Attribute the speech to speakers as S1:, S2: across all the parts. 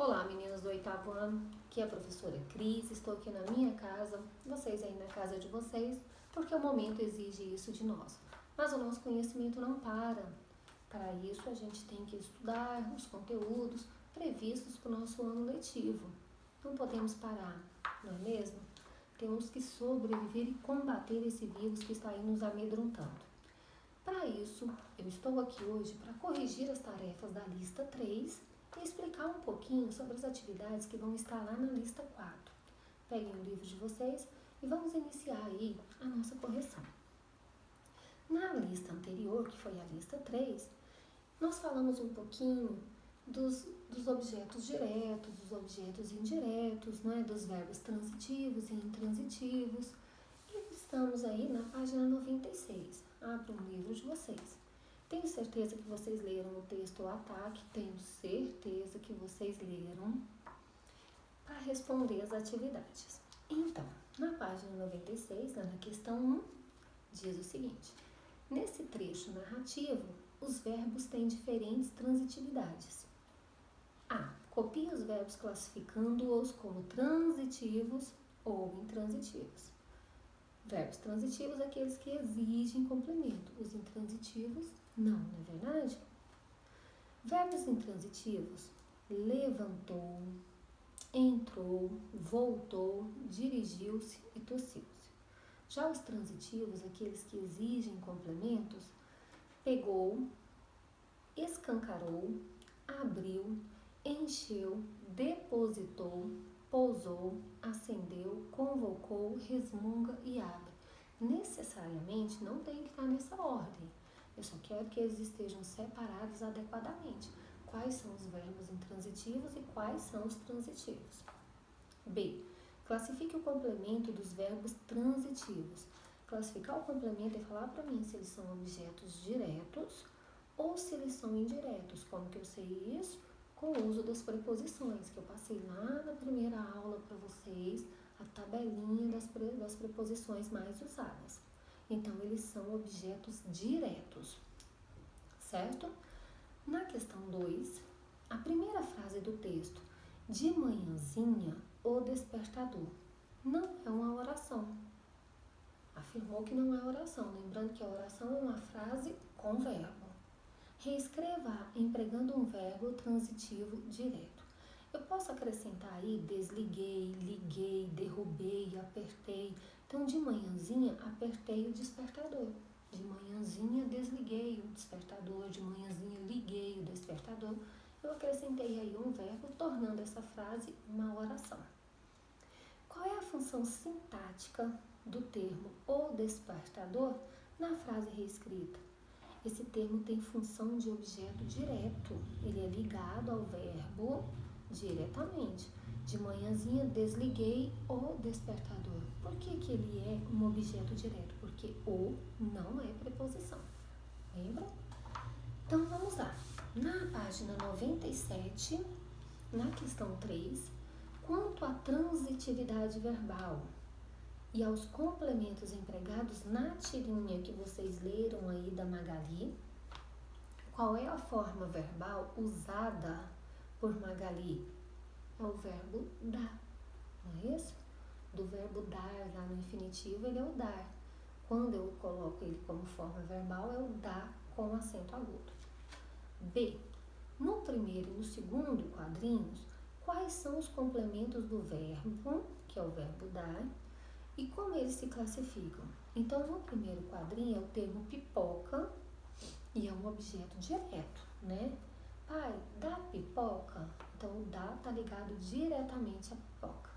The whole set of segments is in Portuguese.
S1: Olá, meninas do 8º ano, aqui é a professora Cris, estou aqui na minha casa, vocês aí na casa de vocês, porque o momento exige isso de nós. Mas o nosso conhecimento não para. Para isso, a gente tem que estudar os conteúdos previstos para o nosso ano letivo. Não podemos parar, não é mesmo? Temos que sobreviver e combater esse vírus que está aí nos amedrontando. Para isso, eu estou aqui hoje para corrigir as tarefas da lista 3 e explicar um pouquinho sobre as atividades que vão estar lá na lista 4. Peguem o livro de vocês e vamos iniciar aí a nossa correção. Na lista anterior, que foi a lista 3, nós falamos um pouquinho dos objetos diretos, dos objetos indiretos, né, dos verbos transitivos e intransitivos. E estamos aí na página 96. Abram o livro de vocês. Tenho certeza que vocês leram o texto Ataque, tenho certeza que vocês leram para responder as atividades. Então, na página 96, na questão 1, diz o seguinte: nesse trecho narrativo, os verbos têm diferentes transitividades. A. Copie os verbos classificando-os como transitivos ou intransitivos. Verbos transitivos, aqueles que exigem complemento. Os intransitivos, não é verdade? Verbos intransitivos: levantou, entrou, voltou, dirigiu-se e tossiu-se. Já os transitivos, aqueles que exigem complementos: pegou, escancarou, abriu, encheu, depositou, pousou, acendeu, convocou, resmunga e abre. Necessariamente não tem que estar nessa ordem. Eu só quero que eles estejam separados adequadamente. Quais são os verbos intransitivos e quais são os transitivos? B. Classifique o complemento dos verbos transitivos. Classificar o complemento é falar para mim se eles são objetos diretos ou se eles são indiretos. Como que eu sei isso? Com o uso das preposições, que eu passei lá na primeira aula para vocês, a tabelinha das preposições mais usadas. Então, eles são objetos diretos, certo? Na questão 2, a primeira frase do texto, de manhãzinha, o despertador, não é uma oração. Afirmou que não é oração, lembrando que a oração é uma frase com verbo. Reescreva empregando um verbo transitivo direto. Eu posso acrescentar aí desliguei, liguei, derrubei, apertei. Então, de manhãzinha, apertei o despertador. De manhãzinha, desliguei o despertador. De manhãzinha, liguei o despertador. Eu acrescentei aí um verbo, tornando essa frase uma oração. Qual é a função sintática do termo o despertador na frase reescrita? Esse termo tem função de objeto direto, ele é ligado ao verbo diretamente. De manhãzinha, desliguei o despertador. Por que ele é um objeto direto? Porque o não é preposição. Lembra? Então, vamos lá. Na página 97, na questão 3, quanto à transitividade verbal e aos complementos empregados na tirinha que vocês leram aí da Magali, qual é a forma verbal usada por Magali? É o verbo dar, não é isso? Do verbo dar lá no infinitivo, ele é o dar. Quando eu coloco ele como forma verbal, é o dar com acento agudo. B. No primeiro e no segundo quadrinhos, quais são os complementos do verbo, que é o verbo dar, e como eles se classificam? Então, no primeiro quadrinho é o termo pipoca e é um objeto direto, né? Pai, dá pipoca? Então, o dá está ligado diretamente à pipoca.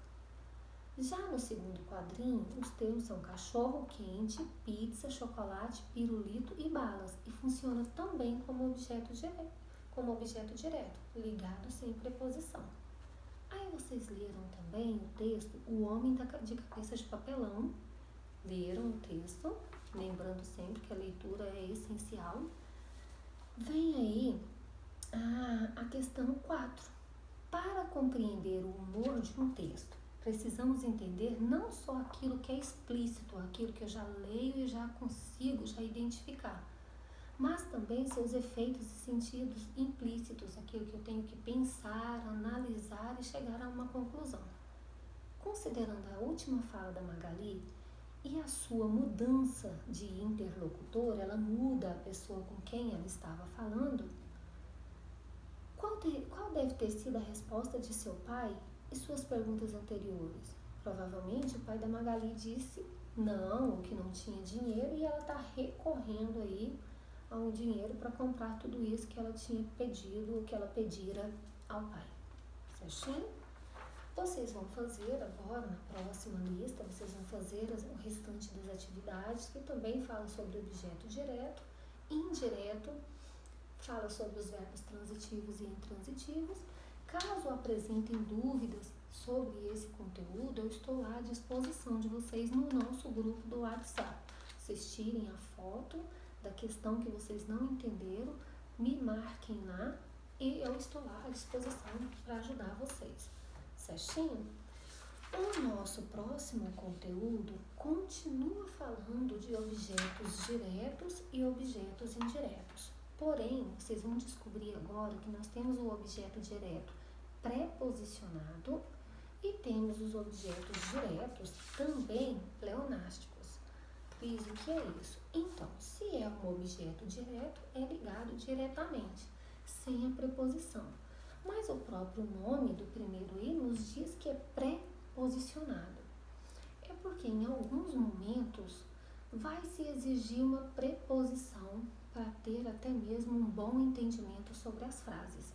S1: Já no segundo quadrinho, os termos são cachorro quente, pizza, chocolate, pirulito e balas. E funciona também como objeto direto, ligado sem preposição. Aí vocês leram também o texto O Homem de Cabeça de Papelão. Leram o texto, lembrando sempre que a leitura é essencial. Vem aí a questão 4. Para compreender o humor de um texto, precisamos entender não só aquilo que é explícito, aquilo que eu já leio e já consigo identificar, mas também seus efeitos e sentidos implícitos, aquilo que eu tenho que pensar, analisar e chegar a uma conclusão. Considerando a última fala da Magali e a sua mudança de interlocutor, ela muda a pessoa com quem ela estava falando, qual deve ter sido a resposta de seu pai e suas perguntas anteriores? Provavelmente o pai da Magali disse não, que não tinha dinheiro, e ela está recorrendo aí a um dinheiro para comprar tudo isso que ela tinha pedido, ou que ela pedira ao pai. Certinho? Vocês vão fazer agora, na próxima lista, vocês vão fazer o restante das atividades, que também falam sobre objeto direto, indireto, fala sobre os verbos transitivos e intransitivos. Caso apresentem dúvidas sobre esse conteúdo, eu estou lá à disposição de vocês no nosso grupo do WhatsApp. Vocês tirem a foto da questão que vocês não entenderam, me marquem lá e eu estou lá à disposição para ajudar vocês. Certinho? O nosso próximo conteúdo continua falando de objetos diretos e objetos indiretos. Porém, vocês vão descobrir agora que nós temos o objeto direto preposicionado e temos os objetos diretos também pleonásticos. Cris, o que é isso? Então, se é um objeto direto, é ligado diretamente, sem a preposição. Mas o próprio nome do primeiro i nos diz que é preposicionado. É porque em alguns momentos vai se exigir uma preposição para ter até mesmo um bom entendimento sobre as frases.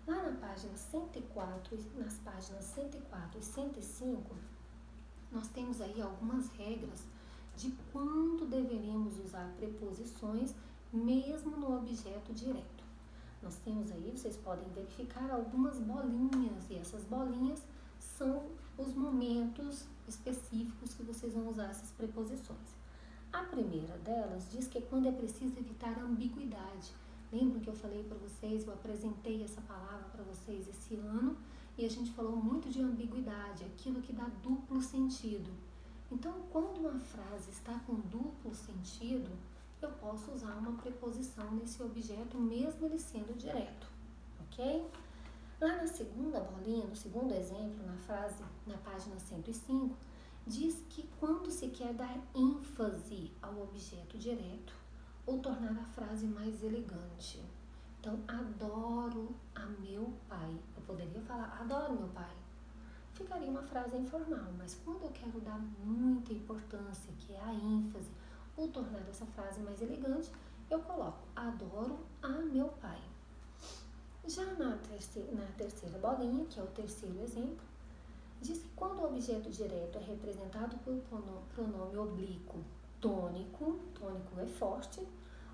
S1: Lá na página 104, nas páginas 104 e 105, nós temos aí algumas regras de quando deveremos usar preposições mesmo no objeto direto. Nós temos aí, vocês podem verificar algumas bolinhas, e essas bolinhas são os momentos específicos que vocês vão usar essas preposições. A primeira delas diz que é quando é preciso evitar a ambiguidade. Lembram que eu falei para vocês, eu apresentei essa palavra para vocês esse ano, e a gente falou muito de ambiguidade, aquilo que dá duplo sentido. Então, quando uma frase está com duplo sentido, eu posso usar uma preposição nesse objeto, mesmo ele sendo direto, ok? Lá na segunda bolinha, no segundo exemplo, na frase, na página 105, diz que quando se quer dar ênfase ao objeto direto ou tornar a frase mais elegante. Então, adoro a meu pai. Eu poderia falar, adoro meu pai. Ficaria uma frase informal, mas quando eu quero dar muita importância, que é a ênfase, ou tornar essa frase mais elegante, eu coloco adoro a meu pai. Já na terceira bolinha, que é o terceiro exemplo, diz que quando o objeto direto é representado pelo pronome oblíquo tônico é forte,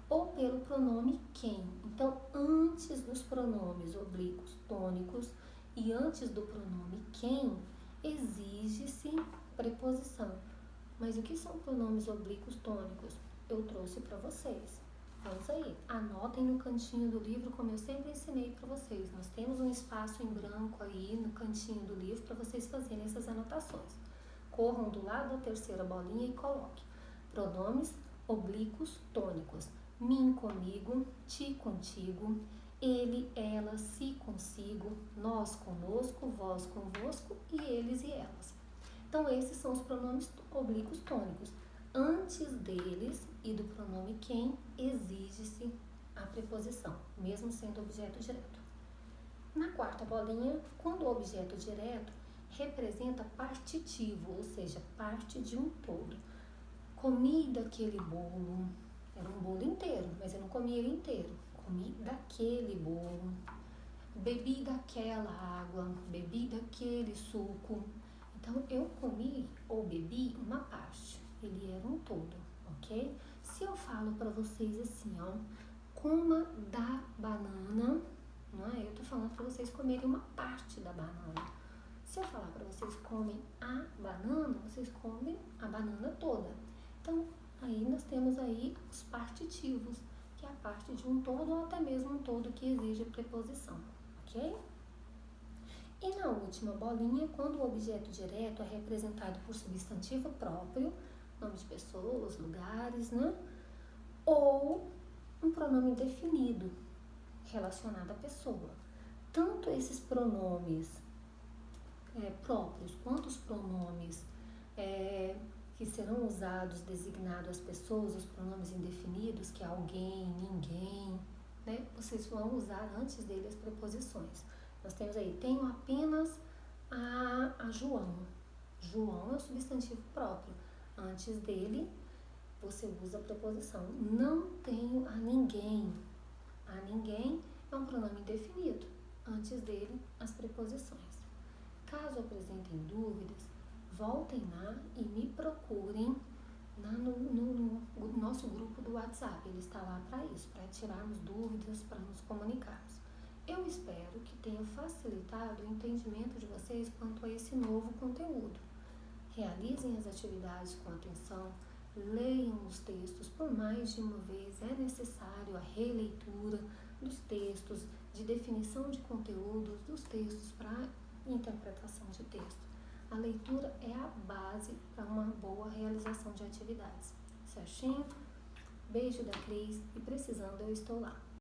S1: ou pelo pronome quem. Então, antes dos pronomes oblíquos tônicos e antes do pronome quem, exige-se preposição. Mas o que são pronomes oblíquos tônicos? Eu trouxe para vocês. Vamos aí, anotem no cantinho do livro, como eu sempre ensinei para vocês. Nós temos um espaço em branco aí no cantinho do livro para vocês fazerem essas anotações. Corram do lado da terceira bolinha e coloquem pronomes oblíquos tônicos. Mim, comigo, ti, contigo, ele, ela, si, consigo, nós, conosco, vós, convosco e eles e elas. Então, esses são os pronomes oblíquos tônicos. Antes deles e do pronome quem, exige-se a preposição, mesmo sendo objeto direto. Na quarta bolinha, quando o objeto direto representa partitivo, ou seja, parte de um todo. Comi daquele bolo, era um bolo inteiro, mas eu não comi ele inteiro. Comi daquele bolo, bebi daquela água, bebi daquele suco. Então, eu comi ou bebi uma parte, ele era um todo, ok? Se eu falo para vocês assim, ó, coma da banana, não é? Eu tô falando para vocês comerem uma parte da banana. Se eu falar para vocês comem a banana, vocês comem a banana toda. Então, aí nós temos aí os partitivos, que é a parte de um todo ou até mesmo um todo que exige preposição, ok? E na última bolinha, quando o objeto direto é representado por substantivo próprio, nome de pessoas, lugares, né? Ou um pronome definido relacionado à pessoa. Tanto esses pronomes próprios, quantos pronomes que serão usados designado às pessoas, os pronomes indefinidos, que é alguém, ninguém, né? Vocês vão usar antes dele as preposições. Nós temos aí, tenho apenas a João. João é o substantivo próprio. Antes dele, você usa a preposição. Não tenho a ninguém. A ninguém é um pronome indefinido. Antes dele, as preposições. Caso apresentem dúvidas, voltem lá e me procurem no nosso grupo do WhatsApp. Ele está lá para isso, para tirarmos dúvidas, para nos comunicarmos. Eu espero que tenha facilitado o entendimento de vocês quanto a esse novo conteúdo. Realizem as atividades com atenção, leiam os textos por mais de uma vez. É necessário a releitura dos textos, de definição de conteúdos, dos textos para interpretação de texto. A leitura é a base para uma boa realização de atividades. Certinho? Beijo da Cris e precisando eu estou lá.